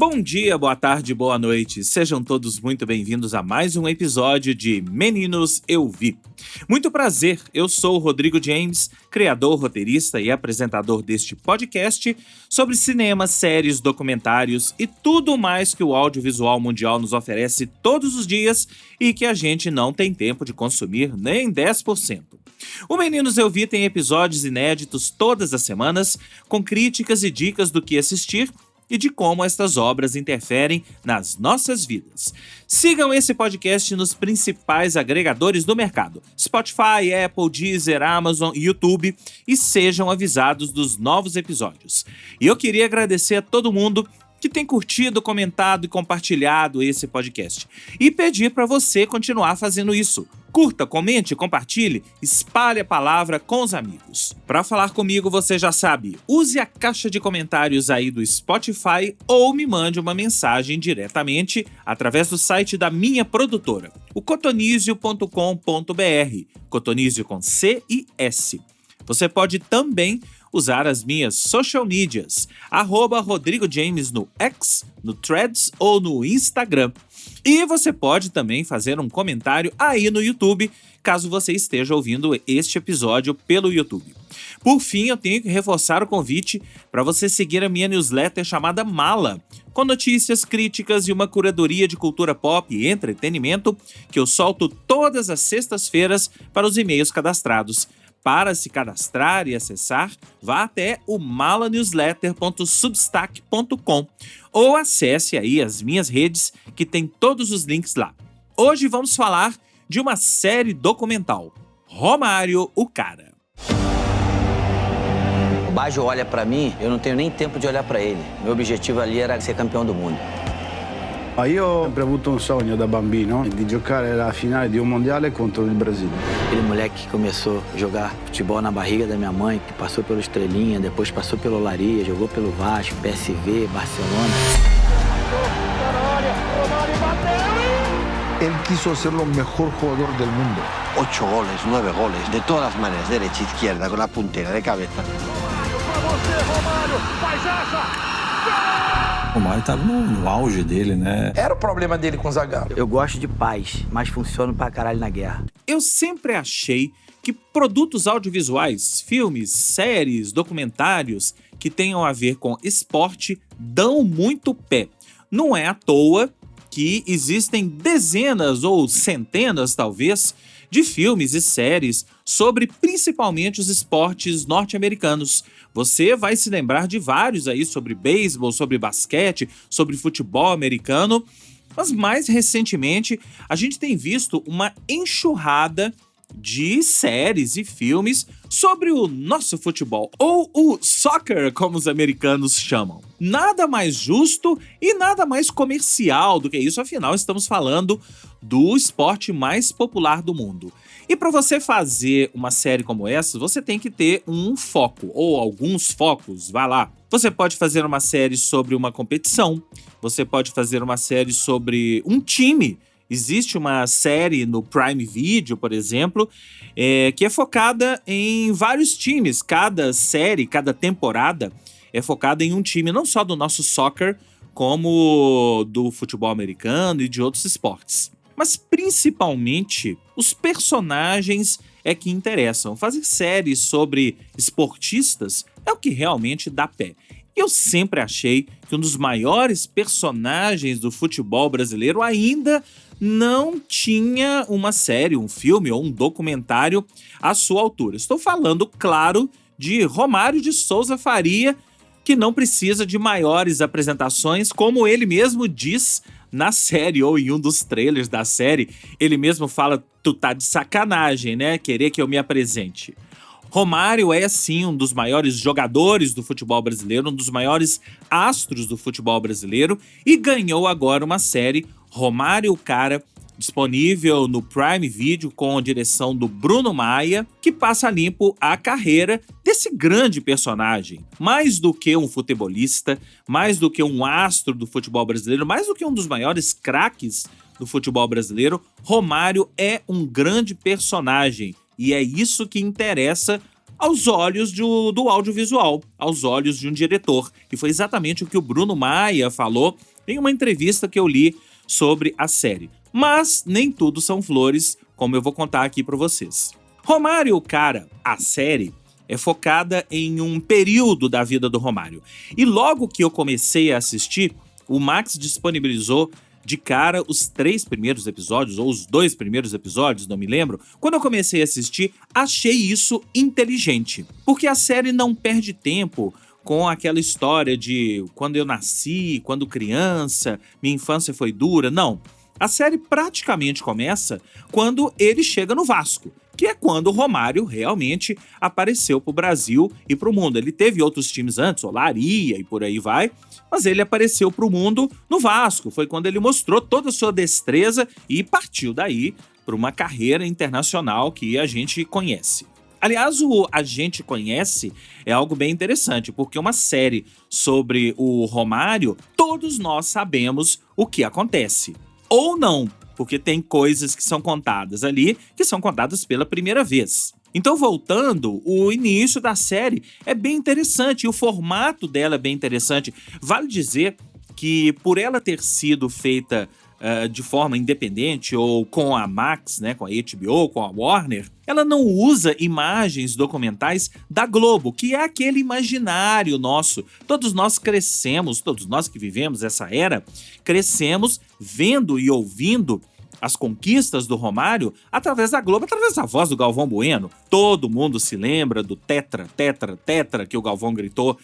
Bom dia, boa tarde, boa noite. Sejam todos muito bem-vindos a mais um episódio de Meninos Eu Vi. Muito prazer, eu sou o Rodrigo James, criador, roteirista e apresentador deste podcast sobre cinema, séries, documentários e tudo mais que o audiovisual mundial nos oferece todos os dias e que a gente não tem tempo de consumir nem 10%. O Meninos Eu Vi tem episódios inéditos todas as semanas, com críticas e dicas do que assistir e de como estas obras interferem nas nossas vidas. Sigam esse podcast nos principais agregadores do mercado: Spotify, Apple, Deezer, Amazon e YouTube, e sejam avisados dos novos episódios. E eu queria agradecer a todo mundo que tem curtido, comentado e compartilhado esse podcast. E pedir para você continuar fazendo isso. Curta, comente, compartilhe, espalhe a palavra com os amigos. Para falar comigo, você já sabe, use a caixa de comentários aí do Spotify ou me mande uma mensagem diretamente através do site da minha produtora, o cotonizio.com.br, cotonizio com C e S. Você pode também usar as minhas social medias, @Rodrigo James no X, no Threads ou no Instagram. E você pode também fazer um comentário aí no YouTube, caso você esteja ouvindo este episódio pelo YouTube. Por fim, eu tenho que reforçar o convite para você seguir a minha newsletter chamada Mala, com notícias, críticas e uma curadoria de cultura pop e entretenimento que eu solto todas as sextas-feiras para os e-mails cadastrados. Para se cadastrar e acessar, vá até o malanewsletter.substack.com ou acesse aí as minhas redes que tem todos os links lá. Hoje vamos falar de uma série documental, Romário, o Cara. O Baggio olha pra mim, eu não tenho nem tempo de olhar pra ele. Meu objetivo ali era ser campeão do mundo. Io ho sempre avuto un sogno da bambino di giocare la finale di un mondiale contro il Brasile. Aquele moleque que começou a jogar futebol na barriga da minha mãe, que passou pelo Estrelinha, depois passou pelo Olaria, jogou pelo Vasco, PSV, Barcelona. Él quiso ser el mejor jugador del mundo. 8 goles, 9 goles, de todas las maneras, derecha, izquierda, con la puntera, de cabeza. O Mário estava no auge dele, né? Era o problema dele com o Zagallo. Eu gosto de paz, mas funciono pra caralho na guerra. Eu sempre achei que produtos audiovisuais, filmes, séries, documentários que tenham a ver com esporte dão muito pé. Não é à toa que existem dezenas ou centenas, talvez, de filmes e séries sobre principalmente os esportes norte-americanos. Você vai se lembrar de vários aí sobre beisebol, sobre basquete, sobre futebol americano, mas mais recentemente a gente tem visto uma enxurrada de séries e filmes sobre o nosso futebol, ou o soccer, como os americanos chamam. Nada mais justo e nada mais comercial do que isso, afinal estamos falando do esporte mais popular do mundo. E para você fazer uma série como essa, você tem que ter um foco, ou alguns focos, vai lá. Você pode fazer uma série sobre uma competição, você pode fazer uma série sobre um time. Existe uma série no Prime Video, por exemplo, que é focada em vários times. Cada série, cada temporada é focada em um time, não só do nosso soccer, como do futebol americano e de outros esportes. Mas principalmente os personagens é que interessam. Fazer séries sobre esportistas é o que realmente dá pé. Eu sempre achei que um dos maiores personagens do futebol brasileiro ainda não tinha uma série, um filme ou um documentário à sua altura. Estou falando, claro, de Romário de Souza Faria, que não precisa de maiores apresentações, como ele mesmo diz na série, ou em um dos trailers da série. Ele mesmo fala: tu tá de sacanagem, né? Querer que eu me apresente. Romário é, sim, um dos maiores jogadores do futebol brasileiro, um dos maiores astros do futebol brasileiro, e ganhou agora uma série, Romário, o Cara, disponível no Prime Video com a direção do Bruno Maia, que passa limpo a carreira desse grande personagem. Mais do que um futebolista, mais do que um astro do futebol brasileiro, mais do que um dos maiores craques do futebol brasileiro, Romário é um grande personagem. E é isso que interessa aos olhos do audiovisual, aos olhos de um diretor. E foi exatamente o que o Bruno Maia falou em uma entrevista que eu li sobre a série. Mas nem tudo são flores, como eu vou contar aqui para vocês. Romário, cara, a série é focada em um período da vida do Romário. E logo que eu comecei a assistir, o Max disponibilizou de cara os 3 primeiros episódios, ou os 2 primeiros episódios, não me lembro. Quando eu comecei a assistir, achei isso inteligente. Porque a série não perde tempo com aquela história de quando eu nasci, quando criança, minha infância foi dura. Não. A série praticamente começa quando ele chega no Vasco, que é quando o Romário realmente apareceu pro Brasil e pro mundo. Ele teve outros times antes, Olaria e por aí vai, mas ele apareceu pro mundo no Vasco. Foi quando ele mostrou toda a sua destreza e partiu daí para uma carreira internacional que a gente conhece. Aliás, o A Gente Conhece é algo bem interessante, porque uma série sobre o Romário, todos nós sabemos o que acontece. Ou não, porque tem coisas que são contadas ali, que são contadas pela primeira vez. Então, voltando, o início da série é bem interessante, e o formato dela é bem interessante. Vale dizer que, por ela ter sido feita de forma independente, ou com a Max, né, com a HBO, com a Warner, ela não usa imagens documentais da Globo, que é aquele imaginário nosso. Todos nós crescemos, todos nós que vivemos essa era, crescemos vendo e ouvindo as conquistas do Romário através da Globo, através da voz do Galvão Bueno. Todo mundo se lembra do tetra, tetra, tetra que o Galvão gritou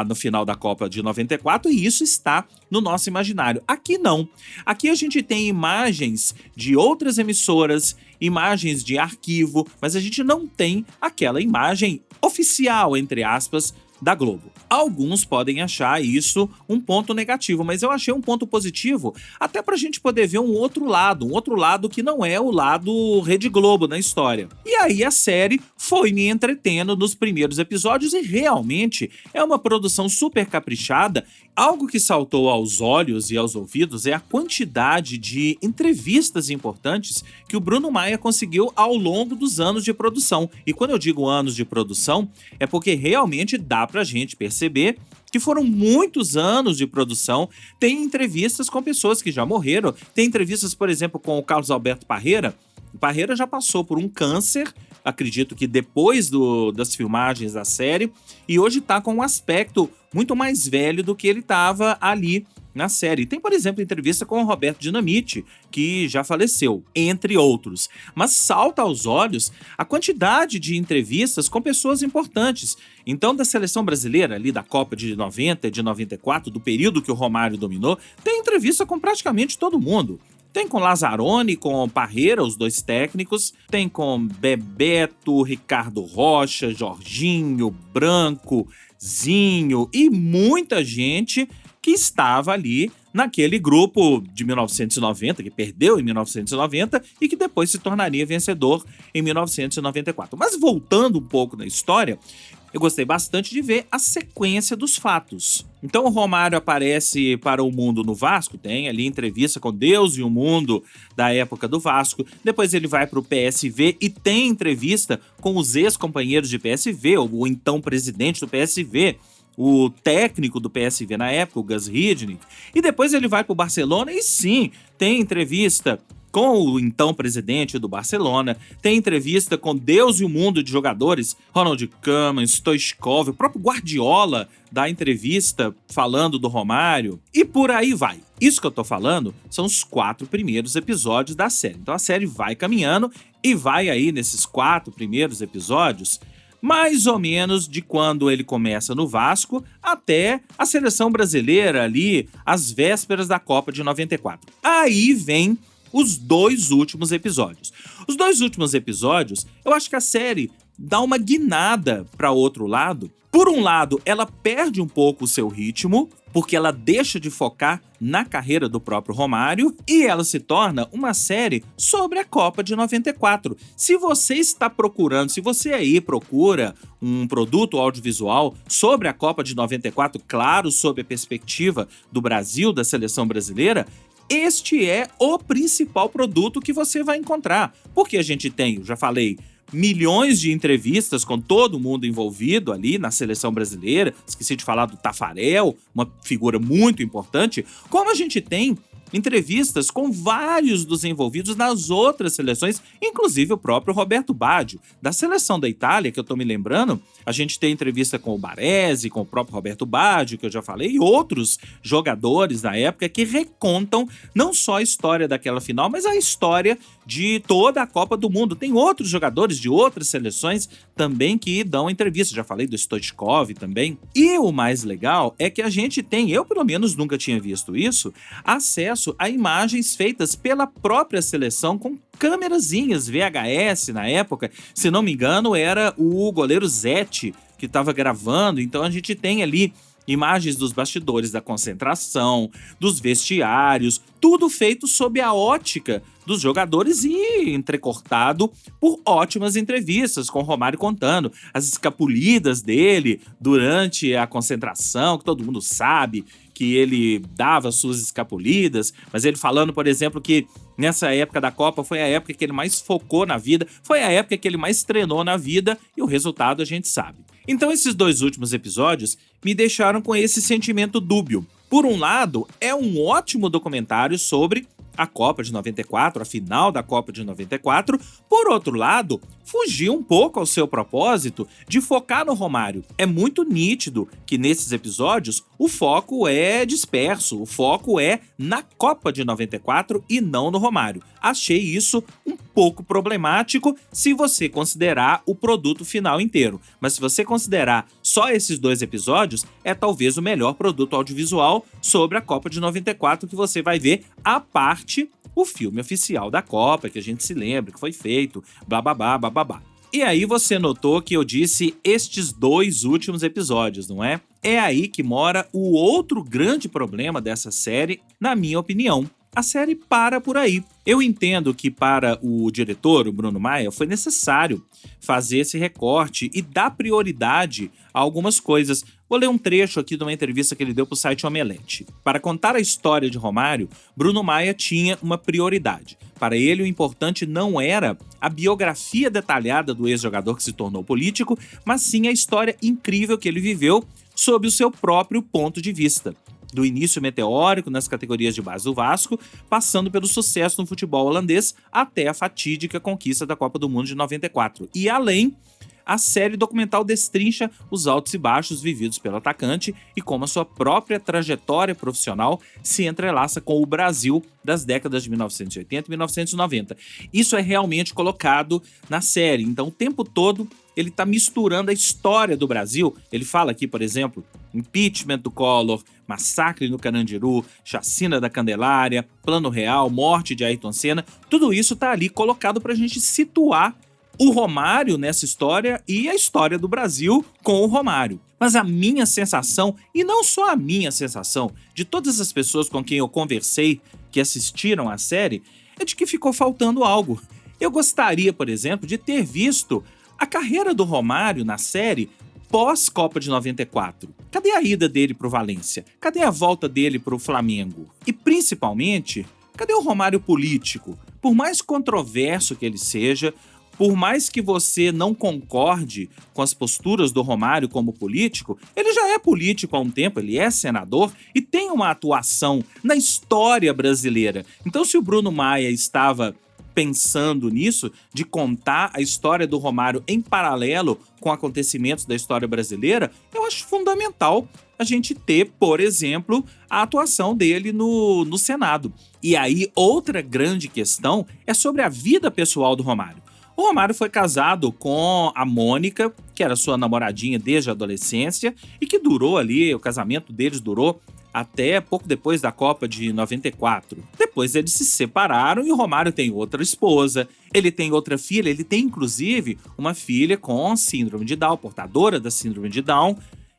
no final da Copa de 94, e isso está no nosso imaginário. Aqui não. Aqui a gente tem imagens de outras emissoras, imagens de arquivo, mas a gente não tem aquela imagem oficial, entre aspas, da Globo. Alguns podem achar isso um ponto negativo, mas eu achei um ponto positivo, até pra gente poder ver um outro lado que não é o lado Rede Globo na história. E aí a série foi me entretendo nos primeiros episódios e realmente é uma produção super caprichada. Algo que saltou aos olhos e aos ouvidos é a quantidade de entrevistas importantes que o Bruno Maia conseguiu ao longo dos anos de produção. E quando eu digo anos de produção, é porque realmente dá pra gente perceber que foram muitos anos de produção. Tem entrevistas com pessoas que já morreram. Tem entrevistas, por exemplo, com o Carlos Alberto Parreira. O Parreira já passou por um câncer, acredito que depois das filmagens da série, e hoje está com um aspecto muito mais velho do que ele estava ali na série. Tem, por exemplo, entrevista com o Roberto Dinamite, que já faleceu, entre outros. Mas salta aos olhos a quantidade de entrevistas com pessoas importantes. Então, da seleção brasileira, ali da Copa de 90 e de 94, do período que o Romário dominou, tem entrevista com praticamente todo mundo. Tem com Lazzaroni, com Parreira, os 2 técnicos. Tem com Bebeto, Ricardo Rocha, Jorginho, Branco, Zinho e muita gente que estava ali naquele grupo de 1990, que perdeu em 1990 e que depois se tornaria vencedor em 1994. Mas voltando um pouco na história, eu gostei bastante de ver a sequência dos fatos. Então o Romário aparece para o mundo no Vasco, tem ali entrevista com Deus e o mundo da época do Vasco. Depois ele vai para o PSV e tem entrevista com os ex-companheiros de PSV, o então presidente do PSV, o técnico do PSV na época, o Gus Hiddink. E depois ele vai para o Barcelona e sim, tem entrevista com o então presidente do Barcelona, tem entrevista com Deus e o mundo de jogadores, Ronald Koeman, Stoichkov, o próprio Guardiola dá entrevista falando do Romário, e por aí vai. Isso que eu tô falando são os 4 primeiros episódios da série. Então a série vai caminhando e vai aí nesses 4 primeiros episódios, mais ou menos de quando ele começa no Vasco até a seleção brasileira ali, às vésperas da Copa de 94. Aí vem os 2 últimos episódios. Os 2 últimos episódios, eu acho que a série dá uma guinada para outro lado. Por um lado, ela perde um pouco o seu ritmo, porque ela deixa de focar na carreira do próprio Romário, e ela se torna uma série sobre a Copa de 94. Se você está procurando, se você aí procura um produto audiovisual sobre a Copa de 94, claro, sob a perspectiva do Brasil, da seleção brasileira, este é o principal produto que você vai encontrar. Porque a gente tem, eu já falei, milhões de entrevistas com todo mundo envolvido ali na seleção brasileira. Esqueci de falar do Taffarel, uma figura muito importante. Como a gente tem entrevistas com vários dos envolvidos nas outras seleções, inclusive o próprio Roberto Baggio. Da seleção da Itália, que eu tô me lembrando, a gente tem entrevista com o Baresi, com o próprio Roberto Baggio, que eu já falei, e outros jogadores da época que recontam não só a história daquela final, mas a história de toda a Copa do Mundo. Tem outros jogadores de outras seleções também que dão entrevista. Já falei do Stoichkov também. E o mais legal é que a gente tem, eu pelo menos nunca tinha visto isso, acesso a imagens feitas pela própria seleção com câmerazinhas VHS na época. Se não me engano, era o goleiro Zete que estava gravando. Então a gente tem ali imagens dos bastidores da concentração, dos vestiários, tudo feito sob a ótica dos jogadores e entrecortado por ótimas entrevistas, com o Romário contando as escapulidas dele durante a concentração, que todo mundo sabe que ele dava suas escapulidas, mas ele falando, por exemplo, que nessa época da Copa foi a época que ele mais focou na vida, foi a época que ele mais treinou na vida, e o resultado a gente sabe. Então esses 2 últimos episódios me deixaram com esse sentimento dúbio. Por um lado, é um ótimo documentário sobre a Copa de 94, a final da Copa de 94. Por outro lado, fugiu um pouco ao seu propósito de focar no Romário. É muito nítido que nesses episódios o foco é disperso, o foco é na Copa de 94 e não no Romário. Achei isso um pouco problemático se você considerar o produto final inteiro. Mas se você considerar só esses 2 episódios, é talvez o melhor produto audiovisual sobre a Copa de 94 que você vai ver, a parte o filme oficial da Copa, que a gente se lembra que foi feito, blá. E aí você notou que eu disse estes 2 últimos episódios, não é? É aí que mora o outro grande problema dessa série, na minha opinião. A série para por aí. Eu entendo que para o diretor, o Bruno Maia, foi necessário fazer esse recorte e dar prioridade a algumas coisas. Vou ler um trecho aqui de uma entrevista que ele deu para o site Omelete. Para contar a história de Romário, Bruno Maia tinha uma prioridade. Para ele, o importante não era a biografia detalhada do ex-jogador que se tornou político, mas sim a história incrível que ele viveu sob o seu próprio ponto de vista. Do início meteórico nas categorias de base do Vasco, passando pelo sucesso no futebol holandês até a fatídica conquista da Copa do Mundo de 94. E além, a série documental destrincha os altos e baixos vividos pelo atacante e como a sua própria trajetória profissional se entrelaça com o Brasil das décadas de 1980 e 1990. Isso é realmente colocado na série, então o tempo todo ele está misturando a história do Brasil. Ele fala aqui, por exemplo, impeachment do Collor, massacre no Carandiru, chacina da Candelária, Plano Real, morte de Ayrton Senna. Tudo isso está ali colocado para a gente situar o Romário nessa história e a história do Brasil com o Romário. Mas a minha sensação, e não só a minha sensação, de todas as pessoas com quem eu conversei que assistiram à série, é de que ficou faltando algo. Eu gostaria, por exemplo, de ter visto a carreira do Romário na série pós-Copa de 94. Cadê a ida dele pro Valência? Cadê a volta dele pro Flamengo? E principalmente, cadê o Romário político? Por mais controverso que ele seja, por mais que você não concorde com as posturas do Romário como político, ele já é político há um tempo, ele é senador e tem uma atuação na história brasileira. Então, se o Bruno Maia estava pensando nisso, de contar a história do Romário em paralelo com acontecimentos da história brasileira, eu acho fundamental a gente ter, por exemplo, a atuação dele no Senado. E aí, outra grande questão é sobre a vida pessoal do Romário. O Romário foi casado com a Mônica, que era sua namoradinha desde a adolescência, e que durou ali, o casamento deles durou até pouco depois da Copa de 94. Depois eles se separaram e o Romário tem outra esposa, ele tem outra filha, ele tem inclusive uma filha com síndrome de Down, portadora da síndrome de Down,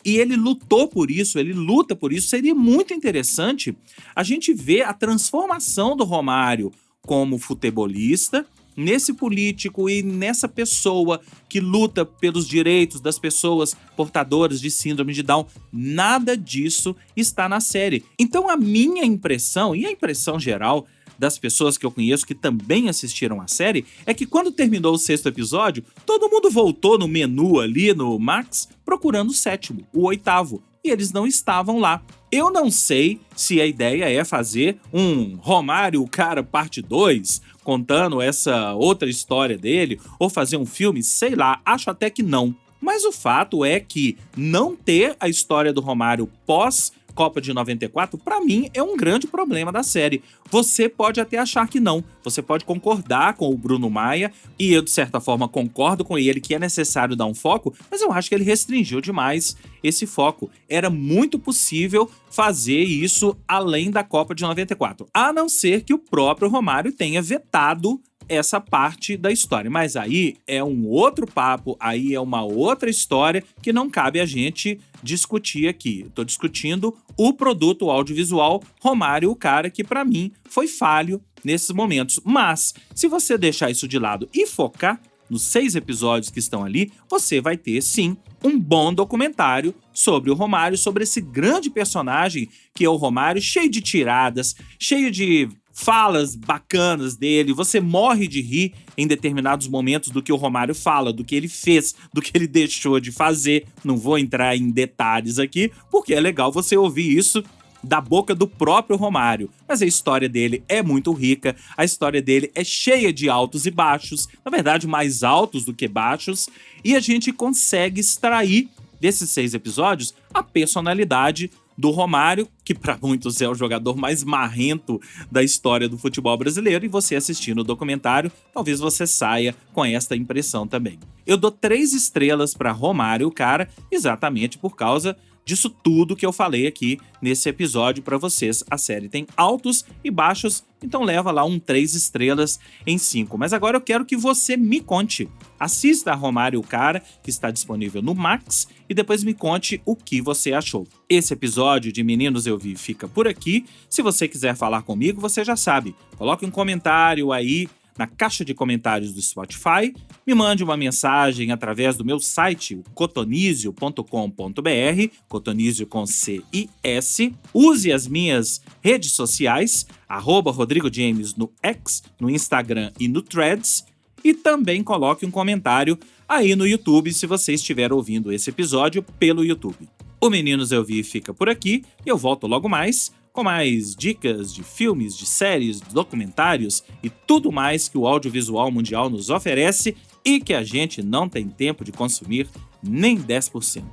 e ele lutou por isso, ele luta por isso. Seria muito interessante a gente ver a transformação do Romário como futebolista, nesse político e nessa pessoa que luta pelos direitos das pessoas portadoras de síndrome de Down. Nada disso está na série. Então a minha impressão, e a impressão geral das pessoas que eu conheço que também assistiram a série é que quando terminou o 6º episódio, todo mundo voltou no menu ali no Max procurando o 7º, o 8º, e eles não estavam lá. Eu não sei se a ideia é fazer um Romário, o cara, parte 2, contando essa outra história dele, ou fazer um filme, sei lá, acho até que não. Mas o fato é que não ter a história do Romário pós Copa de 94, pra mim, é um grande problema da série. Você pode até achar que não. Você pode concordar com o Bruno Maia, e eu, de certa forma, concordo com ele que é necessário dar um foco, mas eu acho que ele restringiu demais esse foco. Era muito possível fazer isso além da Copa de 94, a não ser que o próprio Romário tenha vetado essa parte da história. Mas aí é um outro papo, aí é uma outra história que não cabe a gente discutir aqui. Eu tô discutindo o produto audiovisual Romário, o cara que pra mim foi falho nesses momentos. Mas se você deixar isso de lado e focar nos 6 episódios que estão ali, você vai ter sim um bom documentário sobre o Romário, sobre esse grande personagem que é o Romário, cheio de tiradas, cheio de falas bacanas dele, você morre de rir em determinados momentos do que o Romário fala, do que ele fez, do que ele deixou de fazer. Não vou entrar em detalhes aqui, porque é legal você ouvir isso da boca do próprio Romário. Mas a história dele é muito rica, a história dele é cheia de altos e baixos, na verdade mais altos do que baixos, e a gente consegue extrair desses 6 episódios a personalidade do Romário, que para muitos é o jogador mais marrento da história do futebol brasileiro, e você assistindo o documentário, talvez você saia com esta impressão também. Eu dou 3 estrelas para Romário, cara, exatamente por causa disso tudo que eu falei aqui nesse episódio para vocês. A série tem altos e baixos, então leva lá um 3 estrelas em 5. Mas agora eu quero que você me conte. Assista a Romário, o cara, que está disponível no Max, e depois me conte o que você achou. Esse episódio de Meninos Eu Vi fica por aqui. Se você quiser falar comigo, você já sabe. Coloque um comentário aí na caixa de comentários do Spotify, me mande uma mensagem através do meu site, cotonizio.com.br, cotonizio com C-I-S. Use as minhas redes sociais, @RodrigoJames no X, no Instagram e no Threads, e também coloque um comentário aí no YouTube se você estiver ouvindo esse episódio pelo YouTube. O Meninos Eu Vi fica por aqui e eu volto logo mais com mais dicas de filmes, de séries, de documentários e tudo mais que o audiovisual mundial nos oferece e que a gente não tem tempo de consumir nem 10%.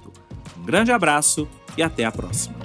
Um grande abraço e até a próxima.